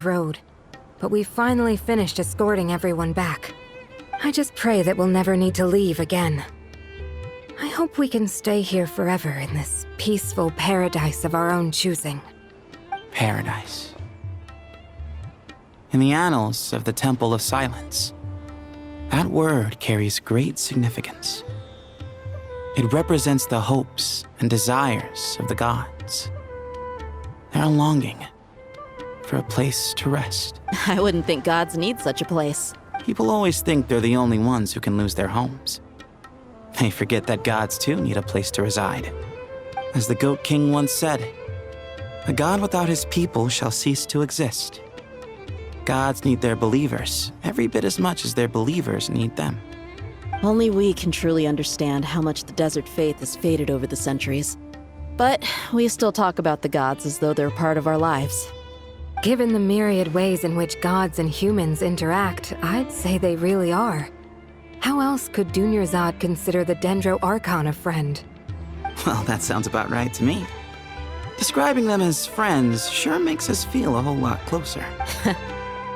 road, but we finally finished escorting everyone back. I just pray that we'll never need to leave again. I hope we can stay here forever in this peaceful paradise of our own choosing. Paradise. In the annals of the Temple of Silence, that word carries great significance. It represents the hopes and desires of the gods. Their longing for a place to rest. I wouldn't think gods need such a place. People always think they're the only ones who can lose their homes. They forget that gods too need a place to reside. As the Goat King once said, "A god without his people shall cease to exist." Gods need their believers every bit as much as their believers need them. Only we can truly understand how much the desert faith has faded over the centuries. But we still talk about the gods as though they're part of our lives. Given the myriad ways in which gods and humans interact, I'd say they really are. How else could Dunyarzad consider the Dendro Archon a friend? Well, that sounds about right to me. Describing them as friends sure makes us feel a whole lot closer.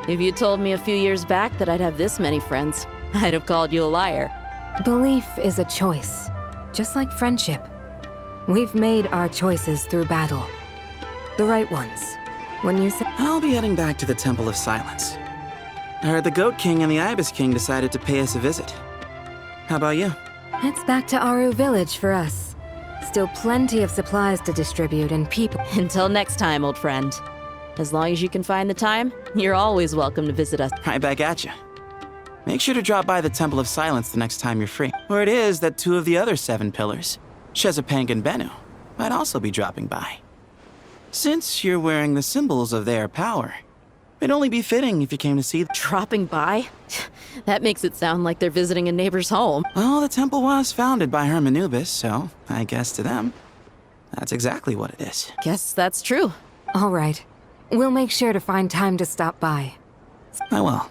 If you told me a few years back that I'd have this many friends, I'd have called you a liar. Belief is a choice, just like friendship. We've made our choices through battle. The right ones. When you say— I'll be heading back to the Temple of Silence. I heard the Goat King and the Ibis King decided to pay us a visit. How about you? It's back to Aru Village for us. Still plenty of supplies to distribute and people— Until next time, old friend. As long as you can find the time, you're always welcome to visit us. Right back at you. Make sure to drop by the Temple of Silence the next time you're free. Where it is that 2 of the other 7 pillars, Shezapank and Bennu, might also be dropping by. Since you're wearing the symbols of their power, it'd only be fitting if you came to see them. Dropping by? That makes it sound like they're visiting a neighbor's home. Well, the temple was founded by Hermanubis, so I guess to them, that's exactly what it is. Guess that's true. All right. We'll make sure to find time to stop by. I will.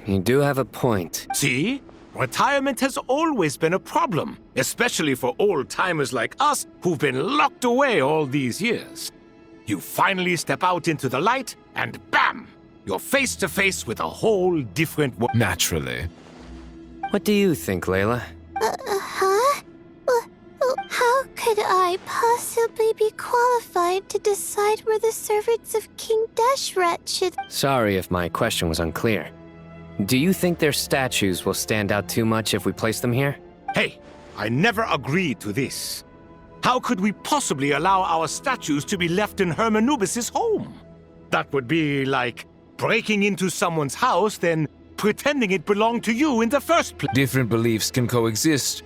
You do have a point. See? Retirement has always been a problem, especially for old-timers like us who've been locked away all these years. You finally step out into the light, and bam! You're face to face with a whole different world. Naturally. What do you think, Layla? Huh? How could I possibly be qualified to decide where the servants of King Deshret should— Sorry if my question was unclear. Do you think their statues will stand out too much if we place them here? Hey, I never agreed to this. How could we possibly allow our statues to be left in Hermanubis' home? That would be like breaking into someone's house, then pretending it belonged to you in the first place. Different beliefs can coexist.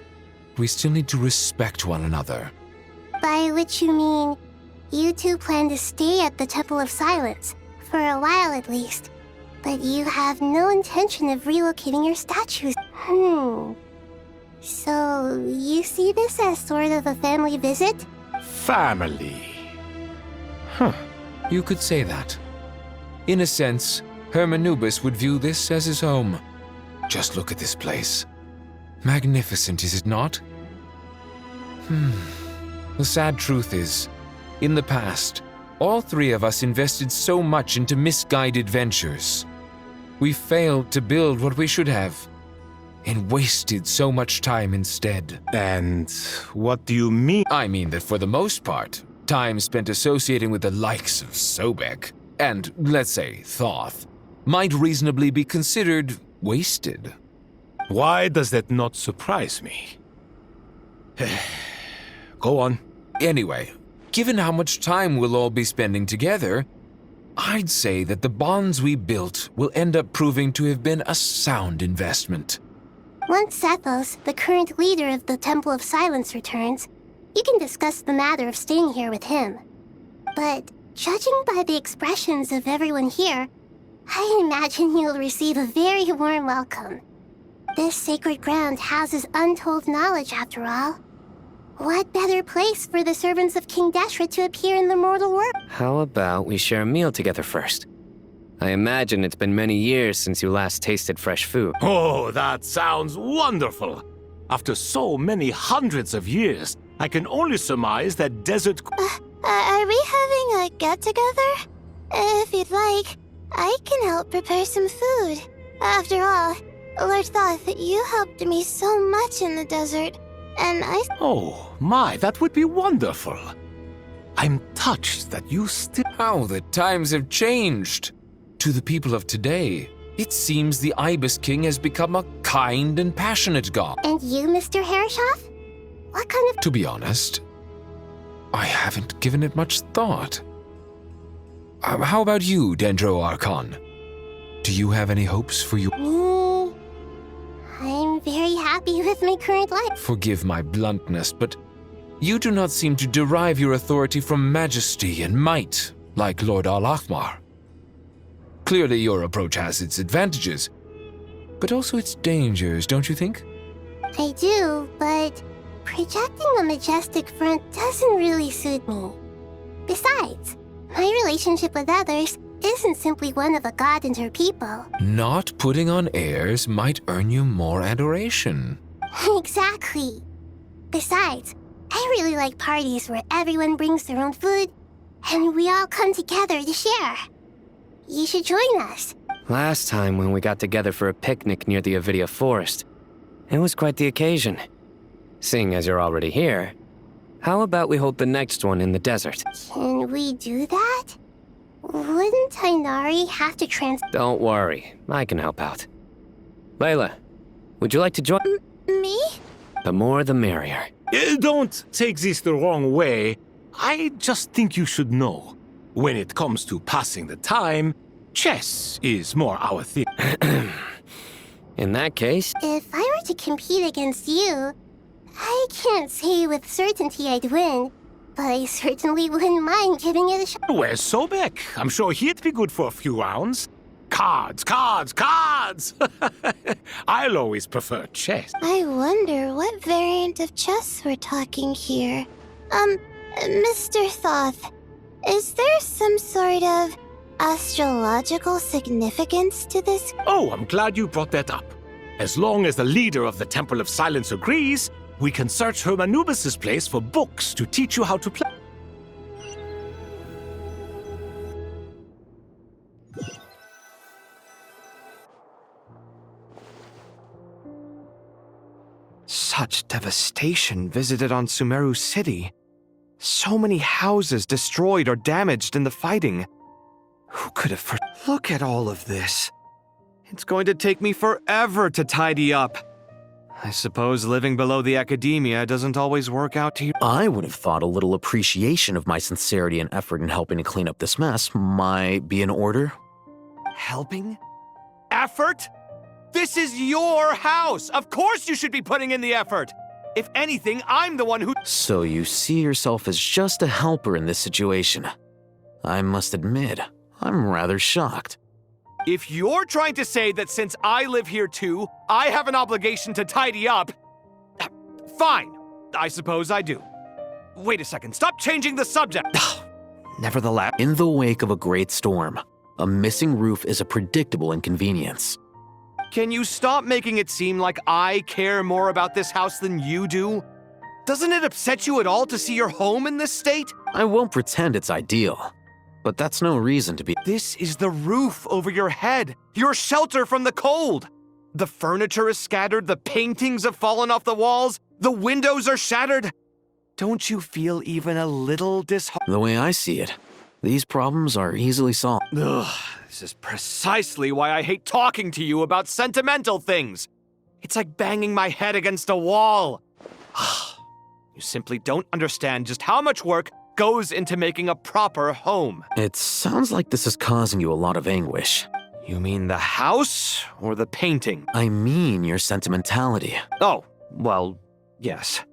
We still need to respect one another. By which you mean, you two plan to stay at the Temple of Silence, for a while at least. But you have no intention of relocating your statues. So, you see this as sort of a family visit? Family. You could say that. In a sense, Hermanubis would view this as his home. Just look at this place. Magnificent, is it not? The sad truth is, in the past, all 3 of us invested so much into misguided ventures. We failed to build what we should have, and wasted so much time instead. And what do you mean? I mean that for the most part, time spent associating with the likes of Sobek, and, let's say, Thoth, might reasonably be considered wasted. Why does that not surprise me? Go on. Anyway, given how much time we'll all be spending together, I'd say that the bonds we built will end up proving to have been a sound investment. Once Sethos, the current leader of the Temple of Silence, returns, you can discuss the matter of staying here with him. But judging by the expressions of everyone here, I imagine you'll receive a very warm welcome. This sacred ground houses untold knowledge, after all. What better place for the servants of King Deshret to appear in the mortal world? How about we share a meal together first? I imagine it's been many years since you last tasted fresh food. Oh, that sounds wonderful. After so many hundreds of years, I can only surmise that desert... Are we having a get-together? If you'd like, I can help prepare some food. After all, Lord Thoth, you helped me so much in the desert, and I... Oh, my, that would be wonderful. I'm touched that you still... How the times have changed. To the people of today, it seems the Ibis King has become a kind and passionate god. And you, Mr. Herreshoff? What kind of... To be honest, I haven't given it much thought. How about you, Dendro Archon? Do you have any hopes for you? I'm very happy with my current life. Forgive my bluntness, but you do not seem to derive your authority from majesty and might, like Lord Al-Ahmar. Clearly your approach has its advantages, but also its dangers, don't you think? I do, but projecting a majestic front doesn't really suit me. Besides, my relationship with others isn't simply one of a god and her people. Not putting on airs might earn you more adoration. Exactly. Besides, I really like parties where everyone brings their own food and we all come together to share. You should join us. Last time when we got together for a picnic near the Avidia Forest, it was quite the occasion. Seeing as you're already here, how about we hold the next one in the desert? Can we do that? Wouldn't Tainari have to Don't worry, I can help out. Layla, would you like to join? Me? The more the merrier. Don't take this the wrong way. I just think you should know. When it comes to passing the time, chess is more our thing. In that case... If I were to compete against you, I can't say with certainty I'd win, but I certainly wouldn't mind giving it a shot. Where's Sobek? I'm sure he'd be good for a few rounds. Cards, cards, cards! I'll always prefer chess. I wonder what variant of chess we're talking here. Mr. Thoth, is there some sort of astrological significance to this? Oh, I'm glad you brought that up. As long as the leader of the Temple of Silence agrees, we can search Hermanubis' place for books to teach you how to play. Such devastation visited on Sumeru City. So many houses destroyed or damaged in the fighting. Who could have Look at all of this. It's going to take me forever to tidy up. I suppose living below the academia doesn't always work out to you. I would have thought a little appreciation of my sincerity and effort in helping to clean up this mess might be in order. Helping? Effort? This is your house! Of course you should be putting in the effort! If anything, I'm the one who— So you see yourself as just a helper in this situation. I must admit, I'm rather shocked. If you're trying to say that since I live here too, I have an obligation to tidy up, fine. I suppose I do. Wait a second, stop changing the subject! Nevertheless— In the wake of a great storm, a missing roof is a predictable inconvenience. Can you stop making it seem like I care more about this house than you do? Doesn't it upset you at all to see your home in this state? I won't pretend it's ideal, but that's no reason to be— This is the roof over your head, your shelter from the cold. The furniture is scattered, the paintings have fallen off the walls, the windows are shattered. Don't you feel even a little disheartened? The way I see it, these problems are easily solved. Ugh, this is precisely why I hate talking to you about sentimental things. It's like banging my head against a wall. You simply don't understand just how much work goes into making a proper home. It sounds like this is causing you a lot of anguish. You mean the house or the painting? I mean your sentimentality. Oh, well, yes.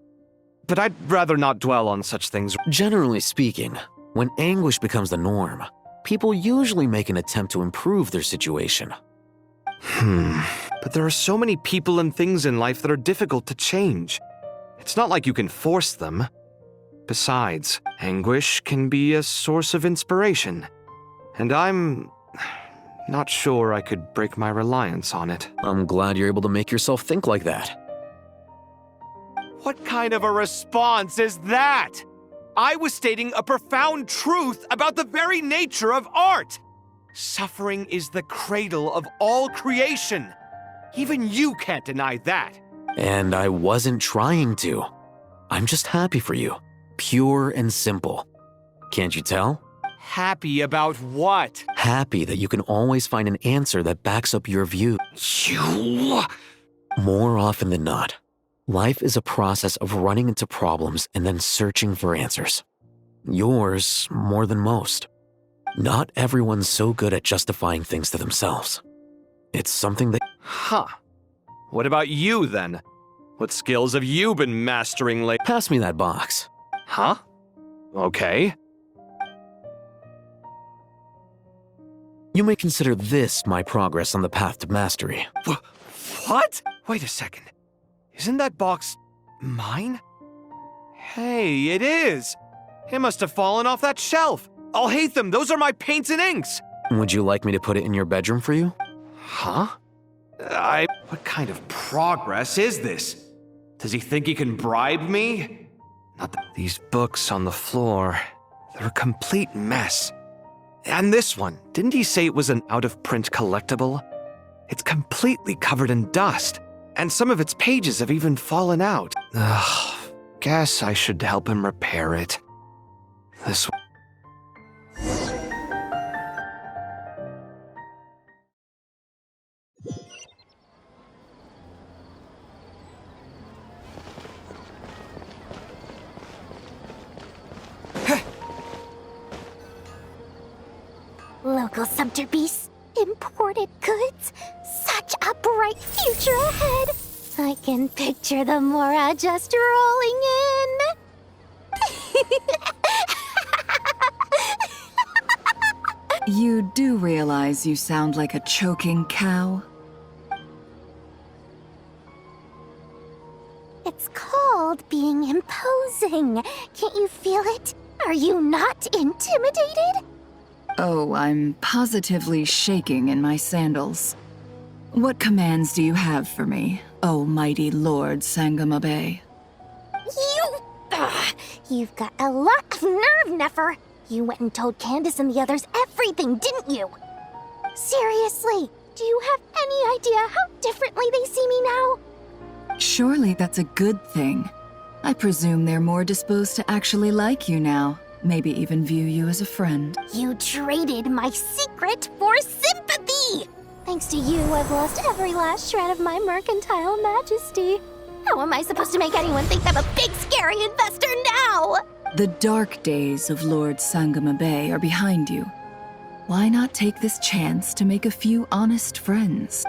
But I'd rather not dwell on such things. Generally speaking, when anguish becomes the norm, people usually make an attempt to improve their situation. But there are so many people and things in life that are difficult to change. It's not like you can force them. Besides, anguish can be a source of inspiration. And I'm Not sure I could break my reliance on it. I'm glad you're able to make yourself think like that. What kind of a response is that? I was stating a profound truth about the very nature of art. Suffering is the cradle of all creation. Even you can't deny that. And I wasn't trying to. I'm just happy for you. Pure and simple. Can't you tell? Happy about what? Happy that you can always find an answer that backs up your view. You... More often than not, life is a process of running into problems and then searching for answers. Yours more than most. Not everyone's so good at justifying things to themselves. It's something that... Huh. What about you, then? What skills have you been mastering lately? Pass me that box. Huh? Okay. You may consider this my progress on the path to mastery. What? Wait a second. Isn't that box mine? Hey, it is. It must have fallen off that shelf. I'll hate them. Those are my paints and inks. Would you like me to put it in your bedroom for you? Huh? What kind of progress is this? Does he think he can bribe me? Not that these books on the floor. They're a complete mess. And this one, didn't he say it was an out-of-print collectible? It's completely covered in dust, and some of its pages have even fallen out. Ugh, guess I should help him repair it. This Local subter beasts, imported goods, such a bright future ahead. I can picture the Mora just rolling in. You do realize you sound like a choking cow? It's called being imposing. Can't you feel it? Are you not intimidated? Oh, I'm positively shaking in my sandals. What commands do you have for me, oh mighty Lord Sangamabe? You've got a lot of nerve, Nefer. You went and told Candace and the others everything, didn't you? Seriously, do you have any idea how differently they see me now? Surely that's a good thing. I presume they're more disposed to actually like you now. Maybe even view you as a friend. You traded my secret for sympathy! Thanks to you, I've lost every last shred of my mercantile majesty. How am I supposed to make anyone think I'm a big, scary investor now? The dark days of Lord Sangamabe are behind you. Why not take this chance to make a few honest friends?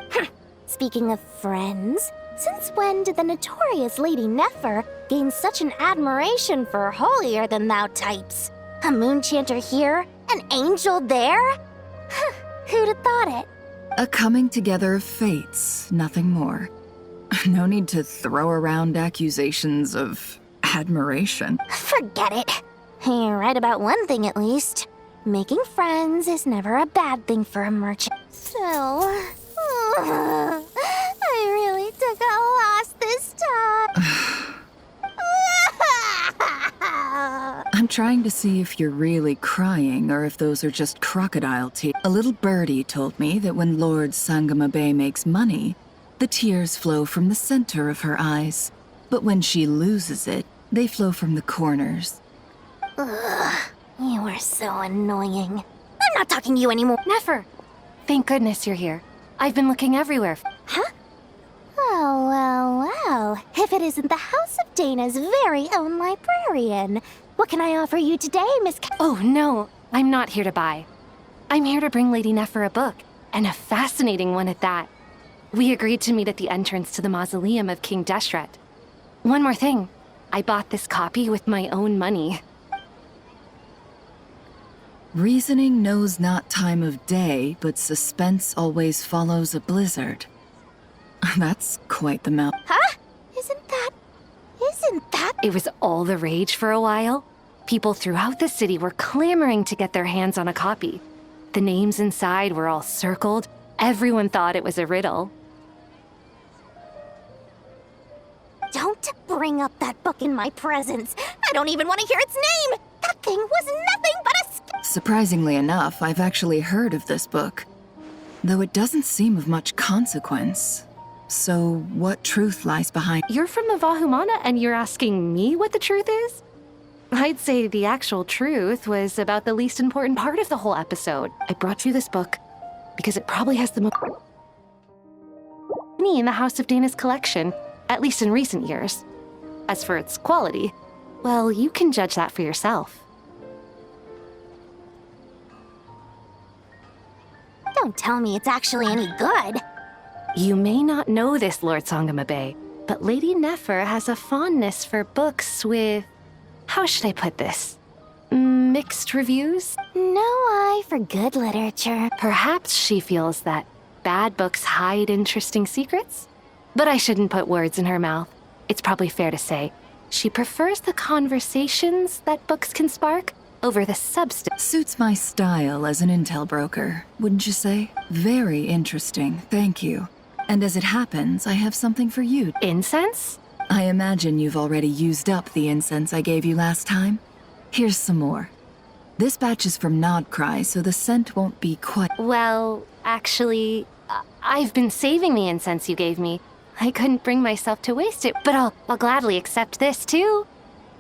Speaking of friends, since when did the notorious Lady Nefer gain such an admiration for holier-than-thou types? A moon chanter here, an angel there? Who'd have thought it? A coming together of fates, nothing more. No need to throw around accusations of admiration. Forget it. You're right about one thing at least. Making friends is never a bad thing for a merchant. So, I really took a loss this time. I'm trying to see if you're really crying or if those are just crocodile tears. A little birdie told me that when Lord Sangamabe makes money, the tears flow from the center of her eyes. But when she loses it, they flow from the corners. Ugh, you are so annoying. I'm not talking to you anymore. Nefer! Thank goodness you're here. I've been looking everywhere. Huh? Well. If it isn't the House of Dana's very own librarian. What can I offer you today, Miss Oh, no. I'm not here to buy. I'm here to bring Lady Nefer a book, and a fascinating one at that. We agreed to meet at the entrance to the mausoleum of King Deshret. One more thing. I bought this copy with my own money. Reasoning knows not time of day, but suspense always follows a blizzard. That's quite the mouth. Huh? Isn't that... It was all the rage for a while. People throughout the city were clamoring to get their hands on a copy. The names inside were all circled. Everyone thought it was a riddle. Don't bring up that book in my presence. I don't even want to hear its name. That thing was nothing but a... Surprisingly enough, I've actually heard of this book, though it doesn't seem of much consequence. So, what truth lies behind? You're from the Vahumana and you're asking me what the truth is? I'd say the actual truth was about the least important part of the whole episode. I brought you this book because it probably has the most money in the House of Dana's collection, at least in recent years. As for its quality, well, you can judge that for yourself. Don't tell me it's actually any good. You may not know this, Lord Sangamabe, but Lady Nefer has a fondness for books with... how should I put this? Mixed reviews? No eye for good literature. Perhaps she feels that bad books hide interesting secrets? But I shouldn't put words in her mouth. It's probably fair to say she prefers the conversations that books can spark over the substance. Suits my style as an intel broker, wouldn't you say? Very interesting, thank you. And as it happens, I have something for you. Incense? I imagine you've already used up the incense I gave you last time. Here's some more. This batch is from Nodcry, so the scent won't be quite... Well, actually, I've been saving the incense you gave me. I couldn't bring myself to waste it, but I'll gladly accept this too.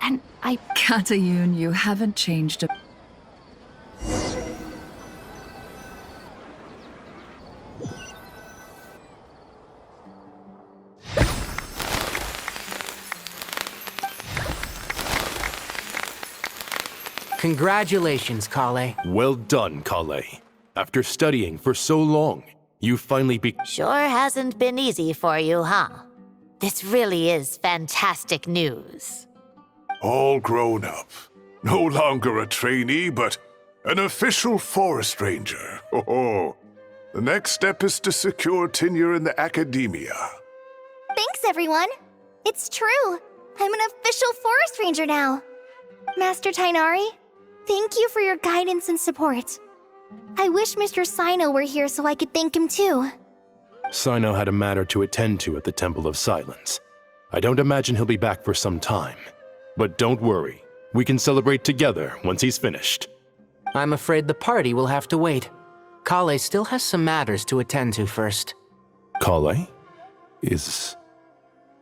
And I... Katayun, you haven't changed a... Congratulations, Kale. Well done, Kale. After studying for so long, you finally Sure hasn't been easy for you, huh? This really is fantastic news. All grown up. No longer a trainee, but an official forest ranger. Oh, the next step is to secure tenure in the academia. Thanks, everyone. It's true. I'm an official forest ranger now. Master Tainari, thank you for your guidance and support. I wish Mr. Sino were here so I could thank him too. Sino had a matter to attend to at the Temple of Silence. I don't imagine he'll be back for some time. But don't worry, we can celebrate together once he's finished. I'm afraid the party will have to wait. Kale still has some matters to attend to first. Kale? Is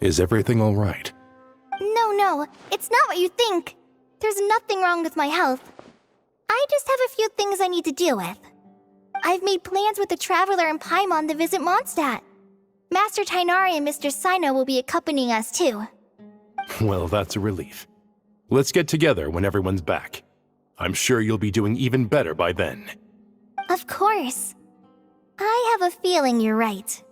everything all right? No, it's not what you think. There's nothing wrong with my health. I just have a few things I need to deal with. I've made plans with the Traveler and Paimon to visit Mondstadt. Master Tainari and Mr. Sino will be accompanying us too. Well, that's a relief. Let's get together when everyone's back. I'm sure you'll be doing even better by then. Of course. I have a feeling you're right.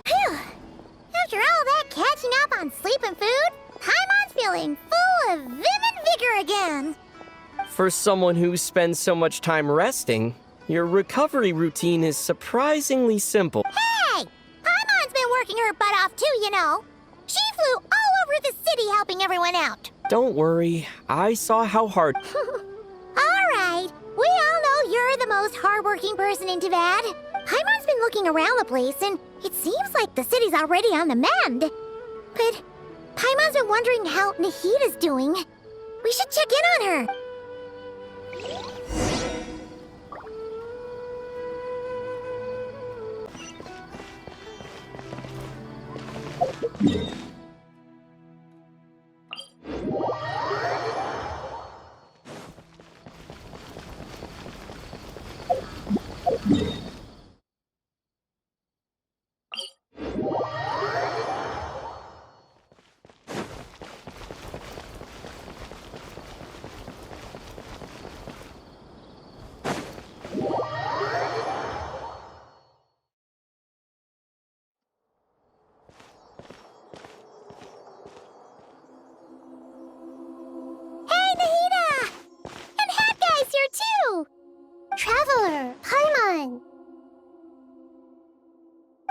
Phew! After all that catching up on sleep and food, Paimon's feeling full of vim and vigor again. For someone who spends so much time resting, your recovery routine is surprisingly simple. Hey! Paimon's been working her butt off too, you know. She flew all over the city helping everyone out. Don't worry, I saw how hard... Alright, we all know you're the most hardworking person in Tavad. Paimon's been looking around the place, and it seems like the city's already on the mend. But Paimon's been wondering how Nahita's doing. We should check in on her.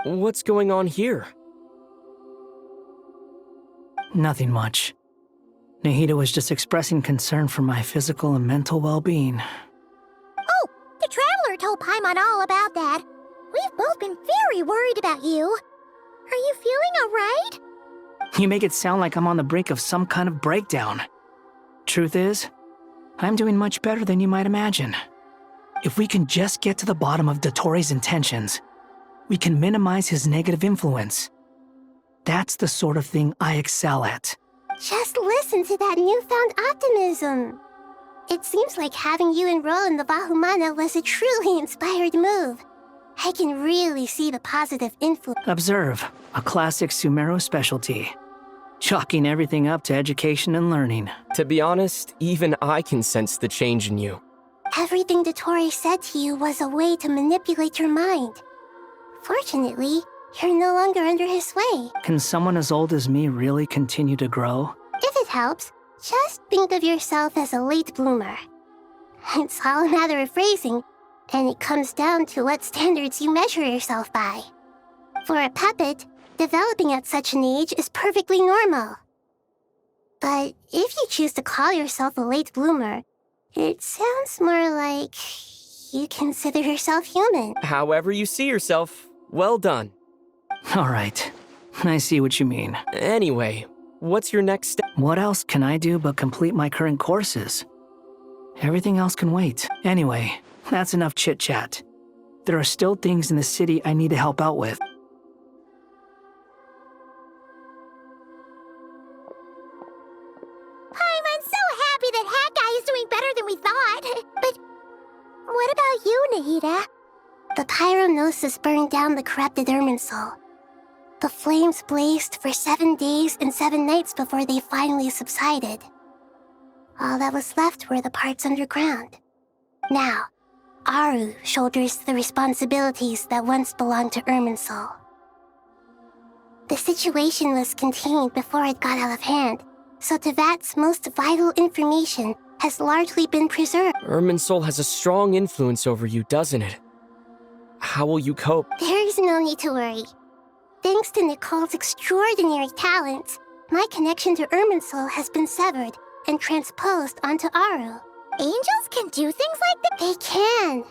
What's going on here? Nothing much. Nahida was just expressing concern for my physical and mental well-being. Oh, the Traveler told Paimon all about that. We've both been very worried about you. Are you feeling alright? You make it sound like I'm on the brink of some kind of breakdown. Truth is, I'm doing much better than you might imagine. If we can just get to the bottom of Dottoro's intentions, we can minimize his negative influence. That's the sort of thing I excel at. Just listen to that newfound optimism. It seems like having you enroll in the Vahumana was a truly inspired move. I can really see the positive influence. Observe, a classic Sumeru specialty. Chalking everything up to education and learning. To be honest, even I can sense the change in you. Everything Dottore said to you was a way to manipulate your mind. Fortunately, you're no longer under his sway. Can someone as old as me really continue to grow? If it helps, just think of yourself as a late bloomer. It's all a matter of phrasing, and it comes down to what standards you measure yourself by. For a puppet, developing at such an age is perfectly normal. But if you choose to call yourself a late bloomer, it sounds more like you consider yourself human. However you see yourself, well done. All right, I see what you mean. Anyway, what's your next step? What else can I do but complete my current courses? Everything else can wait. Anyway, that's enough chit-chat. There are still things in the city I need to help out with. I'm so happy that Hat Guy is doing better than we thought. But what about you, Nahida? The pyronosis burned down the corrupted Irminsul. The flames blazed for 7 days and 7 nights before they finally subsided. All that was left were the parts underground. Now, Aru shoulders the responsibilities that once belonged to Irminsul. The situation was contained before it got out of hand, so Tevat's most vital information has largely been preserved. Irminsul has a strong influence over you, doesn't it? How will you cope? There is no need to worry. Thanks to Nicole's extraordinary talents, my connection to Irminsul has been severed and transposed onto Aru. Angels can do things like that? They can.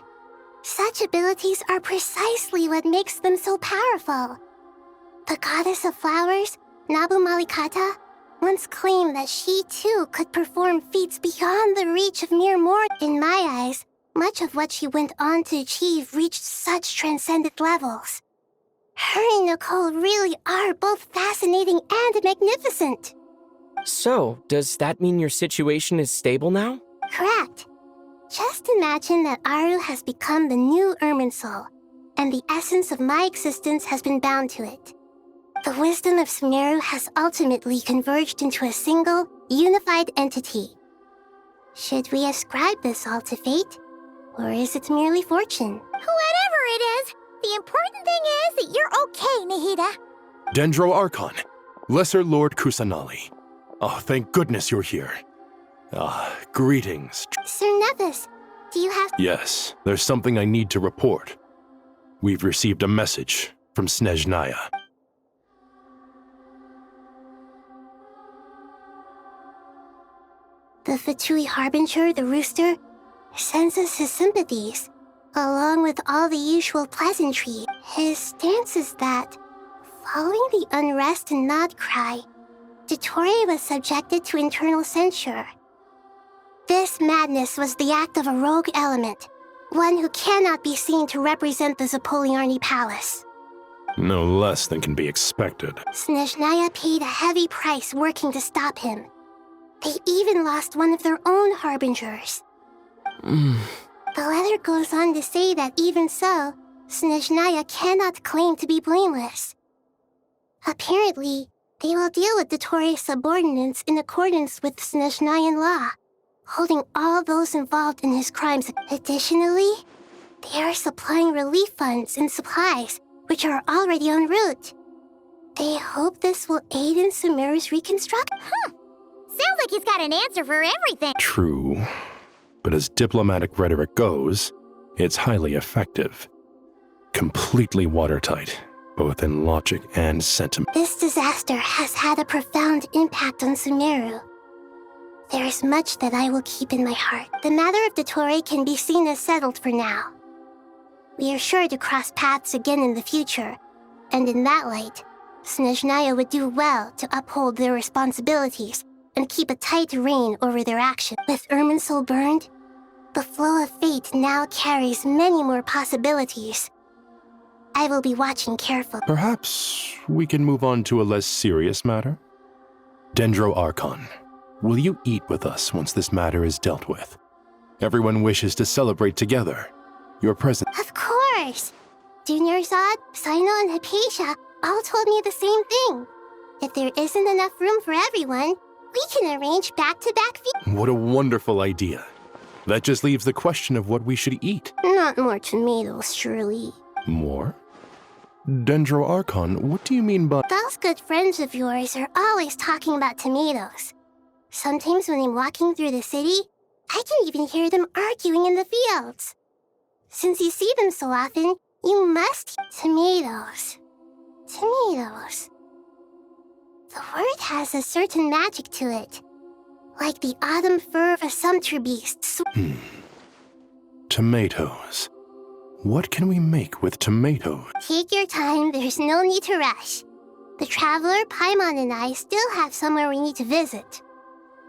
Such abilities are precisely what makes them so powerful. The goddess of flowers, Nabu Malikata, once claimed that she too could perform feats beyond the reach of mere mortals. In my eyes, much of what she went on to achieve reached such transcendent levels. Her and Nicole really are both fascinating and magnificent. So, does that mean your situation is stable now? Correct. Just imagine that Aru has become the new Irminsul, and the essence of my existence has been bound to it. The wisdom of Sumeru has ultimately converged into a single, unified entity. Should we ascribe this all to fate, or is it merely fortune? Whatever it is, the important thing is that you're okay, Nahida. Dendro Archon, Lesser Lord Kusanali. Oh, thank goodness you're here. Greetings. Sir Nevis, do you have— Yes, there's something I need to report. We've received a message from Snezhnaya. The Fatui Harbinger, the Rooster, sends us his sympathies, along with all the usual pleasantry. His stance is that, following the unrest and Nod Cry, Dottore was subjected to internal censure. This madness was the act of a rogue element, one who cannot be seen to represent the Zapoliarni Palace. No less than can be expected. Snezhnaya paid a heavy price working to stop him. They even lost one of their own Harbingers. The letter goes on to say that even so, Snezhnaya cannot claim to be blameless. Apparently, they will deal with Dottore's subordinates in accordance with Snezhnayan law, holding all those involved in his crimes. Additionally, they are supplying relief funds and supplies, which are already en route. They hope this will aid in Sumeru's reconstruction. Sounds like he's got an answer for everything. True. But as diplomatic rhetoric goes, it's highly effective. Completely watertight. both in logic and sentiment. This disaster has had a profound impact on Sumeru. There is much that I will keep in my heart. The matter of Dottore can be seen as settled for now. We are sure to cross paths again in the future, and in that light, Snezhnaya would do well to uphold their responsibilities and keep a tight rein over their actions. With Irminsul burned, the flow of fate now carries many more possibilities. I will be watching carefully. Perhaps we can move on to a less serious matter? Dendro Archon, will you eat with us once this matter is dealt with? Everyone wishes to celebrate together. Your presence. Of course! Junior Zod, Sino, and Hypatia all told me the same thing. If there isn't enough room for everyone, we can arrange back-to-back feasts. What a wonderful idea. That just leaves the question of what we should eat. Not more tomatoes, surely. More? Dendro Archon, what do you mean by— Those good friends of yours are always talking about tomatoes. Sometimes when I'm walking through the city, I can even hear them arguing in the fields. Since you see them so often, you must eat tomatoes. Tomatoes. The word has a certain magic to it. Like the autumn fur of a sumpter beast. Tomatoes. What can we make with tomatoes? Take your time, there's no need to rush. The Traveler, Paimon, and I still have somewhere we need to visit.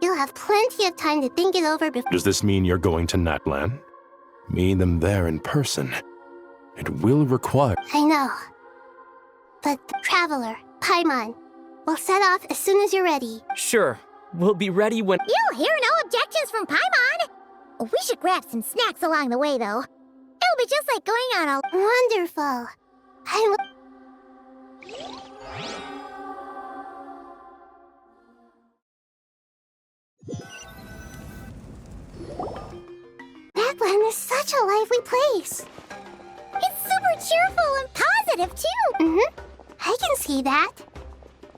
You'll have plenty of time to think it over before— Does this mean you're going to Natlan? Meeting them there in person. It will require— I know. But the Traveler, Paimon, we'll set off as soon as you're ready. Sure. We'll be ready when— You'll hear no objections from Paimon! We should grab some snacks along the way, though. It'll be just like going on a— Wonderful. Natlan is such a lively place. It's super cheerful and positive, too! I can see that.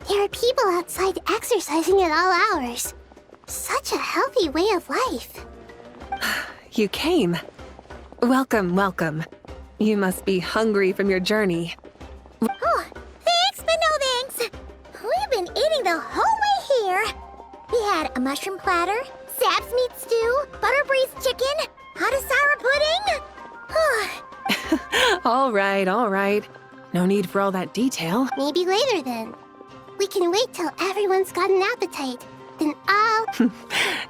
There are people outside exercising at all hours. Such a healthy way of life. You came. Welcome, welcome. You must be hungry from your journey. Oh, thanks, but no thanks. We've been eating the whole way here. We had a mushroom platter, Sap's meat stew, butter braised chicken, hot sour pudding. All right. No need for all that detail. Maybe later then. We can wait till everyone's got an appetite. Then I'll—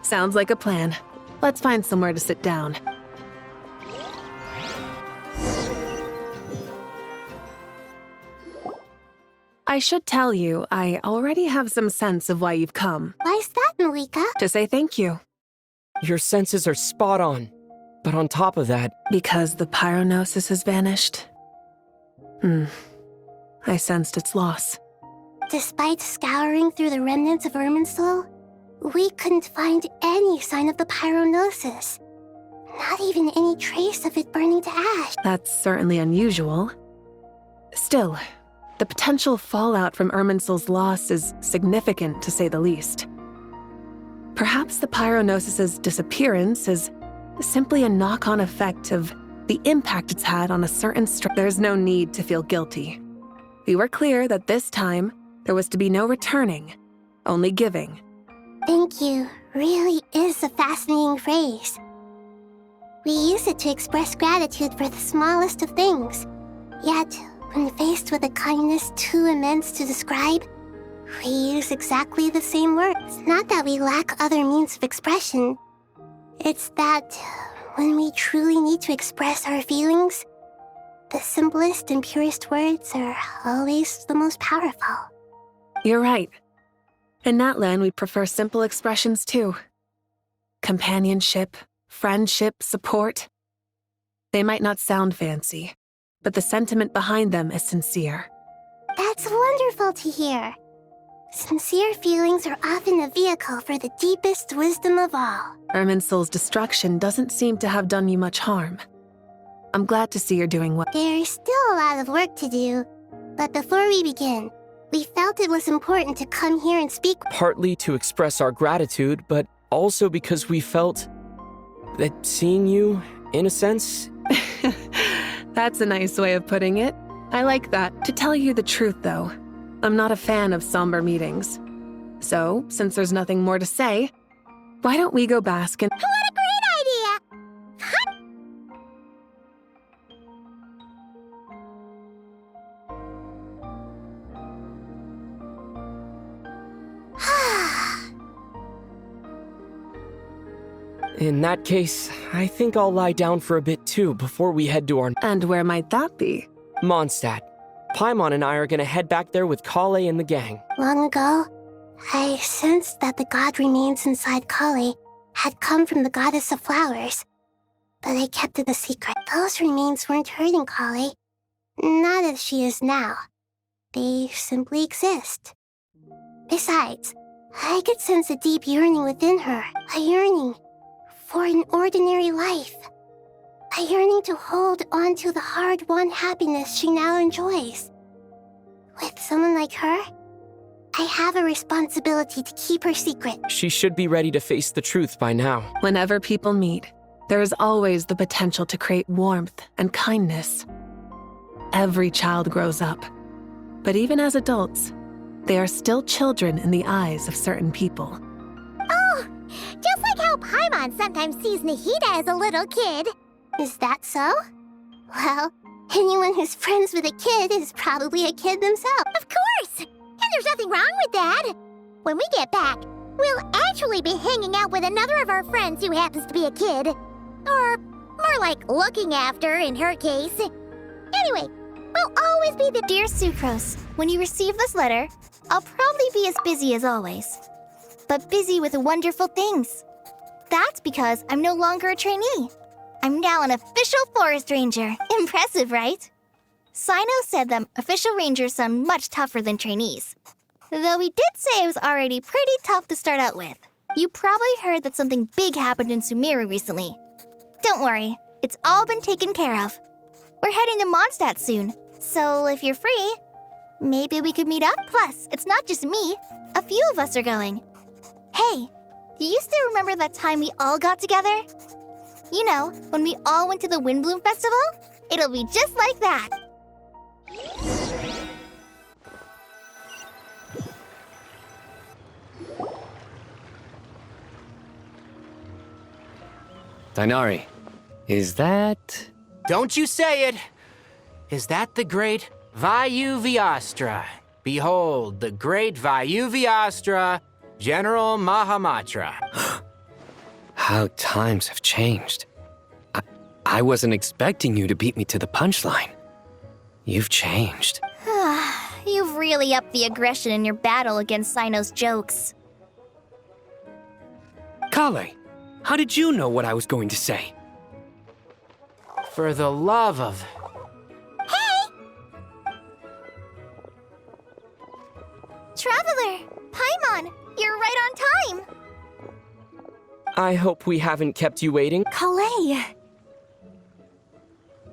Sounds like a plan. Let's find somewhere to sit down. I should tell you, I already have some sense of why you've come. Why's that, Malika? To say thank you. Your senses are spot on. But on top of that— Because the pyronosis has vanished? I sensed its loss. Despite scouring through the remnants of Irminsul, we couldn't find any sign of the pyronosis. Not even any trace of it burning to ash. That's certainly unusual. Still, the potential fallout from Irminsul's loss is significant, to say the least. Perhaps the pyronosis's disappearance is simply a knock-on effect of the impact it's had on a certain There's no need to feel guilty. We were clear that this time, there was to be no returning, only giving. Thank you really is a fascinating phrase. We use it to express gratitude for the smallest of things. Yet, when faced with a kindness too immense to describe, we use exactly the same words. It's not that we lack other means of expression. It's that when we truly need to express our feelings, the simplest and purest words are always the most powerful. You're right. In Natlan, we prefer simple expressions too. Companionship, friendship, support. They might not sound fancy, but the sentiment behind them is sincere. That's wonderful to hear. Sincere feelings are often a vehicle for the deepest wisdom of all. Irminsul's destruction doesn't seem to have done you much harm. I'm glad to see you're doing well. There's still a lot of work to do, but before we begin, we felt it was important to come here and speak. Partly to express our gratitude, but also because we felt that seeing you, in a sense— That's a nice way of putting it. I like that. To tell you the truth, though, I'm not a fan of somber meetings. So, since there's nothing more to say, why don't we go bask in— What a great idea! In that case, I think I'll lie down for a bit too before we head to our— And where might that be? Mondstadt. Paimon and I are gonna head back there with Kale and the gang. Long ago, I sensed that the god remains inside Kali had come from the goddess of flowers, but I kept it a secret. Those remains weren't hurting Kali, not as she is now. They simply exist. Besides, I could sense a deep yearning within her, a yearning for an ordinary life. A yearning to hold on to the hard-won happiness she now enjoys. With someone like her, I have a responsibility to keep her secret. She should be ready to face the truth by now. Whenever people meet, there is always the potential to create warmth and kindness. Every child grows up, but even as adults, they are still children in the eyes of certain people. Oh, just like how Paimon sometimes sees Nahida as a little kid. Is that so? Well, anyone who's friends with a kid is probably a kid themselves. Of course! And there's nothing wrong with that. When we get back, we'll actually be hanging out with another of our friends who happens to be a kid. Or more like looking after, in her case. Anyway, we'll always be the— Dear Sucrose, when you receive this letter, I'll probably be as busy as always. But busy with wonderful things. That's because I'm no longer a trainee. I'm now an official forest ranger. Impressive, right? Sino said that official rangers sound much tougher than trainees. Though he did say it was already pretty tough to start out with. You probably heard that something big happened in Sumeru recently. Don't worry, it's all been taken care of. We're heading to Mondstadt soon, so if you're free, maybe we could meet up. Plus, it's not just me. A few of us are going. Hey, do you still remember that time we all got together? You know, when we all went to the Windbloom Festival? It'll be just like that. Dainari, is that... Don't you say it! Is that the great Vayu-Vyastra? Behold, the great Vayu-Vyastra, General Mahamatra. How times have changed. I wasn't expecting you to beat me to the punchline. You've changed. You've really upped the aggression in your battle against Sino's jokes. Kale, how did you know what I was going to say? For the love of... Traveler! Paimon! You're right on time! I hope we haven't kept you waiting. Kale!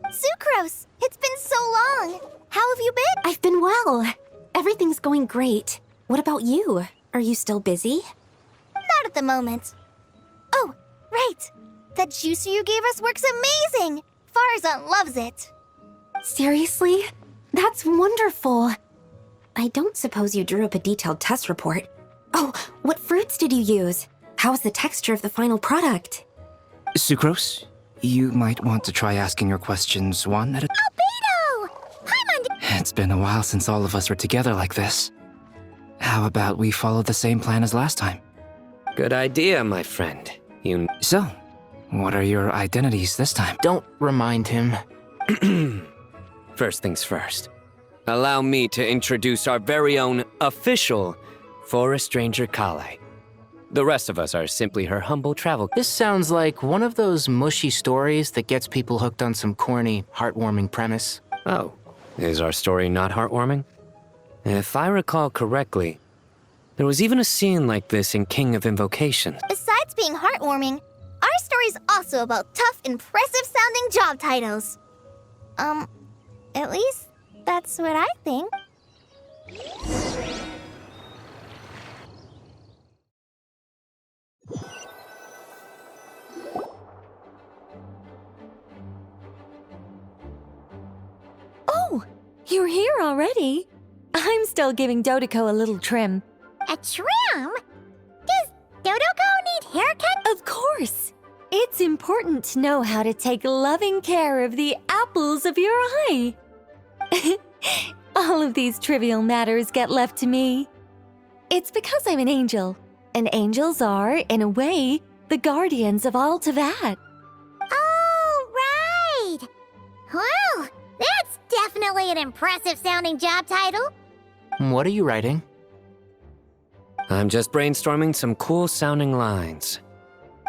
Sucrose! It's been so long! How have you been? I've been well. Everything's going great. What about you? Are you still busy? Not at the moment. Oh, right! That juicer you gave us works amazing! Farzan loves it! Seriously? That's wonderful. I don't suppose you drew up a detailed test report. Oh, what fruits did you use? How's the texture of the final product? Sucrose, you might want to try asking your questions one at a— Albedo! Paimon! It's been a while since all of us were together like this. How about we follow the same plan as last time? Good idea, my friend. So, what are your identities this time? Don't remind him. First things first. Allow me to introduce our very own official Forest Ranger Kale. The rest of us are simply her humble travel. This sounds like one of those mushy stories that gets people hooked on some corny, heartwarming premise. Oh, is our story not heartwarming? If I recall correctly, there was even a scene like this in King of Invocation. Besides being heartwarming, our story's also about tough, impressive-sounding job titles. At least that's what I think. You're here already? I'm still giving Dodoko a little trim. A trim? Does Dodoko need haircut? Of course! It's important to know how to take loving care of the apples of your eye. All of these trivial matters get left to me. It's because I'm an angel, and angels are, in a way, the guardians of all Teyvat. Oh, right! Well, that's definitely an impressive sounding job title. What are you writing? I'm just brainstorming some cool sounding lines.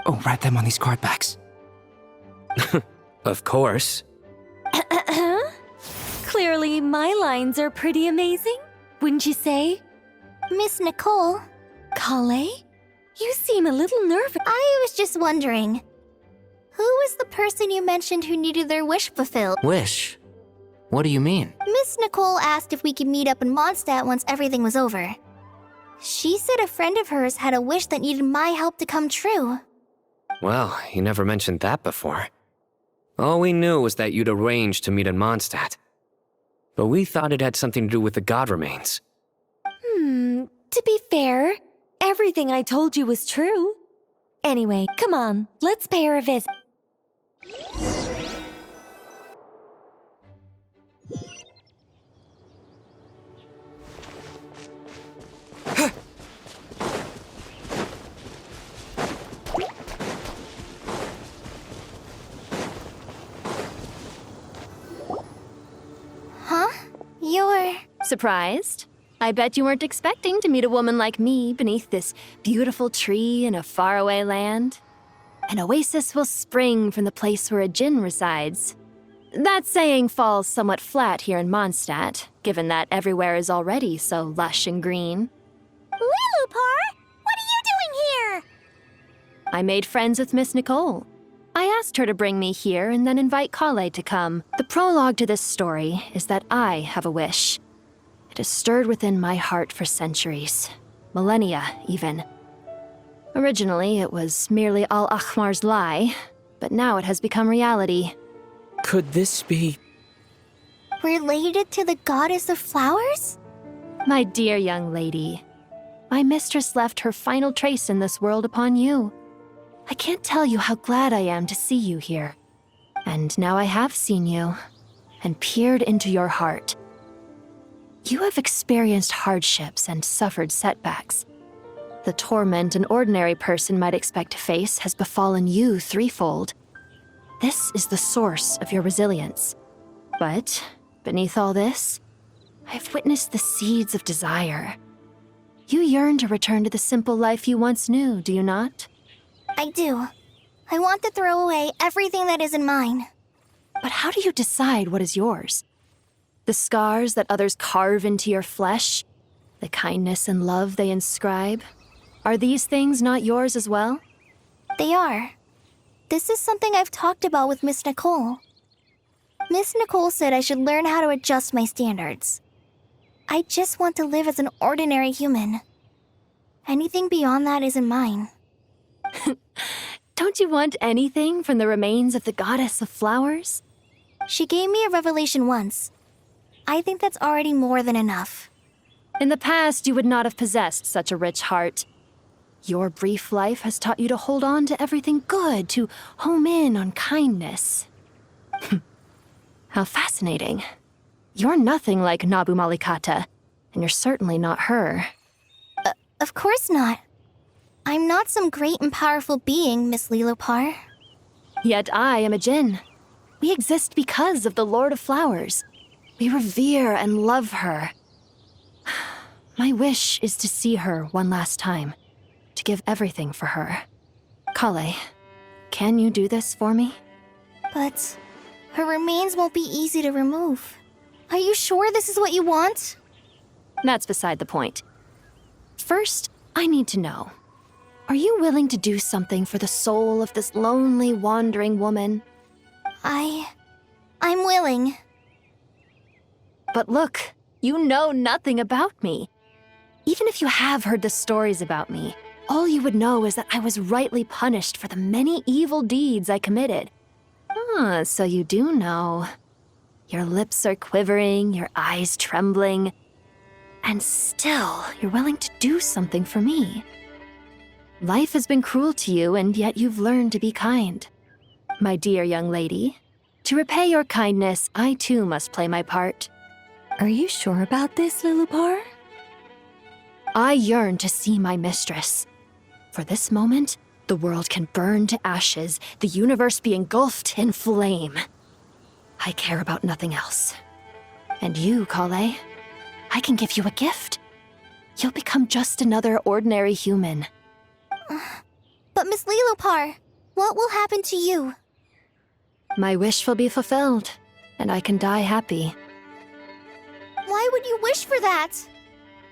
Oh, write them on these card backs. Of course. Clearly, my lines are pretty amazing, wouldn't you say? Miss Nicole? Kale? You seem a little nervous. I was just wondering, who was the person you mentioned who needed their wish fulfilled? Wish? What do you mean? Miss Nicole asked if we could meet up in Mondstadt once everything was over. She said a friend of hers had a wish that needed my help to come true. Well, you never mentioned that before. All we knew was that you'd arranged to meet in Mondstadt. But we thought it had something to do with the god remains. To be fair, everything I told you was true. Anyway, come on, let's pay her a visit. Huh? You're... Surprised? I bet you weren't expecting to meet a woman like me beneath this beautiful tree in a faraway land. An oasis will spring from the place where a djinn resides. That saying falls somewhat flat here in Mondstadt, given that everywhere is already so lush and green. Lilupar, what are you doing here? I made friends with Miss Nicole. I asked her to bring me here and then invite Kale to come. The prologue to this story is that I have a wish. It has stirred within my heart for centuries. Millennia, even. Originally, it was merely Al-Ahmar's lie, but now it has become reality. Could this be... Related to the goddess of flowers? My dear young lady, my mistress left her final trace in this world upon you. I can't tell you how glad I am to see you here. And now I have seen you, and peered into your heart. You have experienced hardships and suffered setbacks. The torment an ordinary person might expect to face has befallen you threefold. This is the source of your resilience. But, beneath all this, I've witnessed the seeds of desire. You yearn to return to the simple life you once knew, do you not? I do. I want to throw away everything that isn't mine. But how do you decide what is yours? The scars that others carve into your flesh? The kindness and love they inscribe? Are these things not yours as well? They are. This is something I've talked about with Miss Nicole. Miss Nicole said I should learn how to adjust my standards. I just want to live as an ordinary human. Anything beyond that isn't mine. Don't you want anything from the remains of the goddess of flowers? She gave me a revelation once. I think that's already more than enough. In the past, you would not have possessed such a rich heart. Your brief life has taught you to hold on to everything good, to home in on kindness. How fascinating. You're nothing like Nabu Malikata, and you're certainly not her. Of course not. I'm not some great and powerful being, Miss Lilopar. Yet I am a djinn. We exist because of the Lord of Flowers. We revere and love her. My wish is to see her one last time, to give everything for her. Kale, can you do this for me? But her remains won't be easy to remove. Are you sure this is what you want? That's beside the point. First, I need to know. Are you willing to do something for the soul of this lonely, wandering woman? I'm willing. But look, you know nothing about me. Even if you have heard the stories about me, all you would know is that I was rightly punished for the many evil deeds I committed. Ah, so you do know. Your lips are quivering, your eyes trembling, and still you're willing to do something for me. Life has been cruel to you, and yet you've learned to be kind. My dear young lady, to repay your kindness, I too must play my part. Are you sure about this, Lilupar? I yearn to see my mistress. For this moment, the world can burn to ashes, the universe be engulfed in flame. I care about nothing else. And you, Kale, I can give you a gift. You'll become just another ordinary human. But Miss Lilupar, what will happen to you? My wish will be fulfilled, and I can die happy. Why would you wish for that?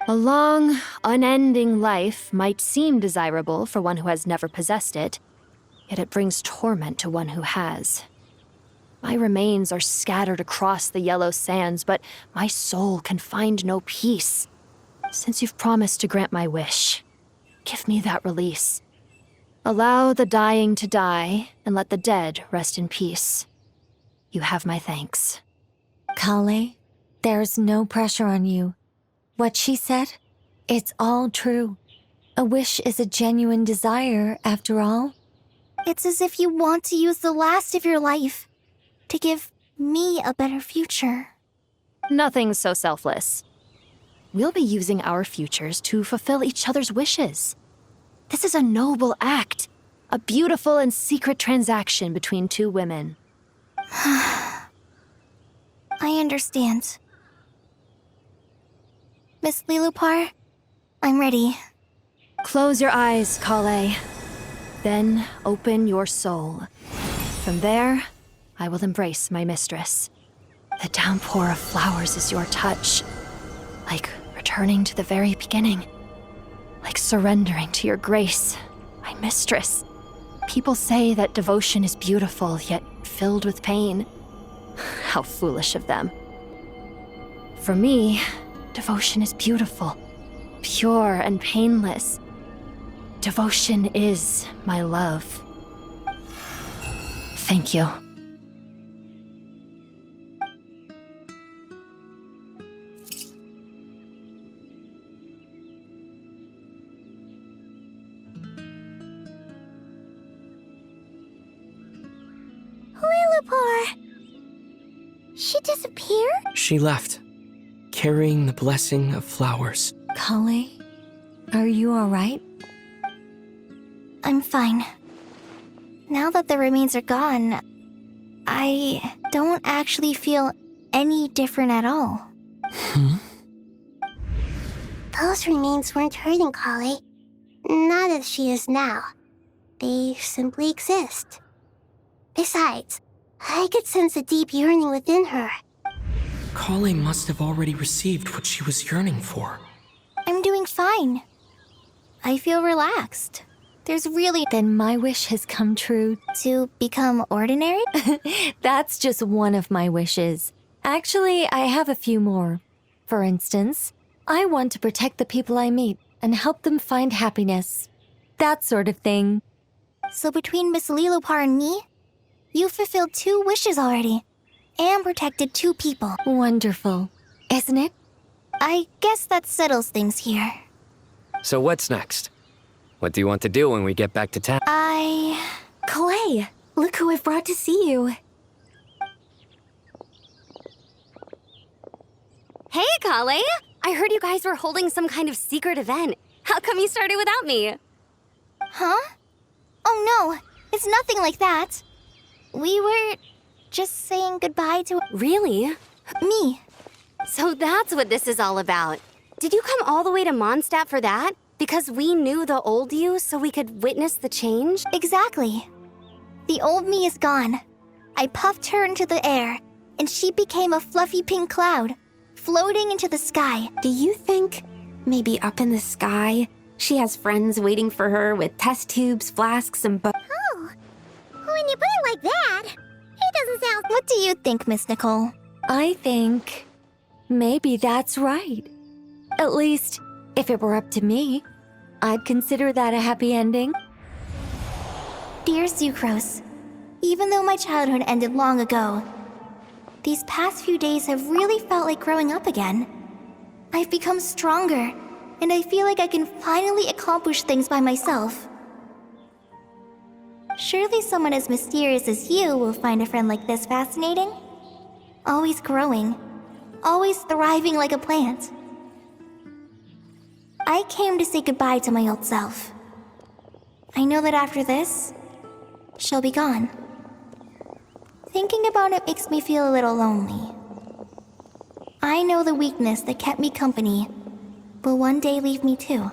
A long, unending life might seem desirable for one who has never possessed it, yet it brings torment to one who has. My remains are scattered across the yellow sands, but my soul can find no peace. Since you've promised to grant my wish, give me that release. Allow the dying to die, and let the dead rest in peace. You have my thanks. Kale, there's no pressure on you. What she said, it's all true. A wish is a genuine desire, after all. It's as if you want to use the last of your life to give me a better future. Nothing so selfless. We'll be using our futures to fulfill each other's wishes. This is a noble act, a beautiful and secret transaction between two women. I understand. Miss Lilupar, I'm ready. Close your eyes, Kale. Then open your soul. From there, I will embrace my mistress. The downpour of flowers is your touch. Like returning to the very beginning. Like surrendering to your grace, my mistress. People say that devotion is beautiful, yet filled with pain. How foolish of them. For me, devotion is beautiful, pure and painless. Devotion is my love. Thank you. Lilupar! She disappeared? She left, carrying the blessing of flowers. Kale, are you alright? I'm fine. Now that the remains are gone, I don't actually feel any different at all. Those remains weren't hurting Kale. Not as she is now. They simply exist. Besides, I could sense a deep yearning within her. Kale must have already received what she was yearning for. I'm doing fine. I feel relaxed. There's really... Then my wish has come true. To become ordinary? That's just one of my wishes. Actually, I have a few more. For instance, I want to protect the people I meet and help them find happiness. That sort of thing. So between Miss Lilupar and me, you fulfilled 2 wishes already. And protected 2 people. Wonderful. Isn't it? I guess that settles things here. So what's next? What do you want to do when we get back to town? Clay, look who I've brought to see you. Hey, Kale! I heard you guys were holding some kind of secret event. How come you started without me? Huh? Oh no, it's nothing like that. We were just saying goodbye to... Really? Me. So that's what this is all about. Did you come all the way to Mondstadt for that? Because we knew the old you so we could witness the change? Exactly. The old me is gone. I puffed her into the air, and she became a fluffy pink cloud, floating into the sky. Do you think maybe up in the sky, she has friends waiting for her with test tubes, flasks, and Oh, when you put it like that, it doesn't sound... What do you think, Miss Nicole? I think maybe that's right. At least, if it were up to me, I'd consider that a happy ending. Dear Sucrose, even though my childhood ended long ago, These past few days have really felt like growing up again. I've become stronger, and I feel like I can finally accomplish things by myself. Surely someone as mysterious as you will find a friend like this fascinating? Always growing, always thriving like a plant. I came to say goodbye to my old self. I know that after this, she'll be gone. Thinking about it makes me feel a little lonely. I know the weakness that kept me company will one day leave me too.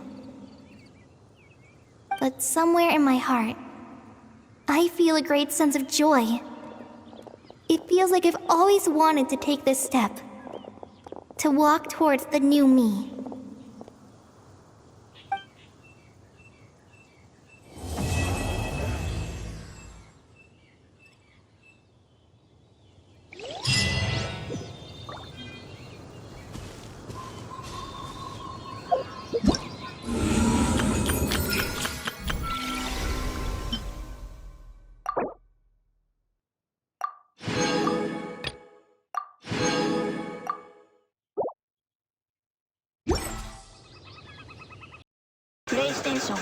But somewhere in my heart, I feel a great sense of joy. It feels like I've always wanted to take this step, to walk towards the new me. PlayStation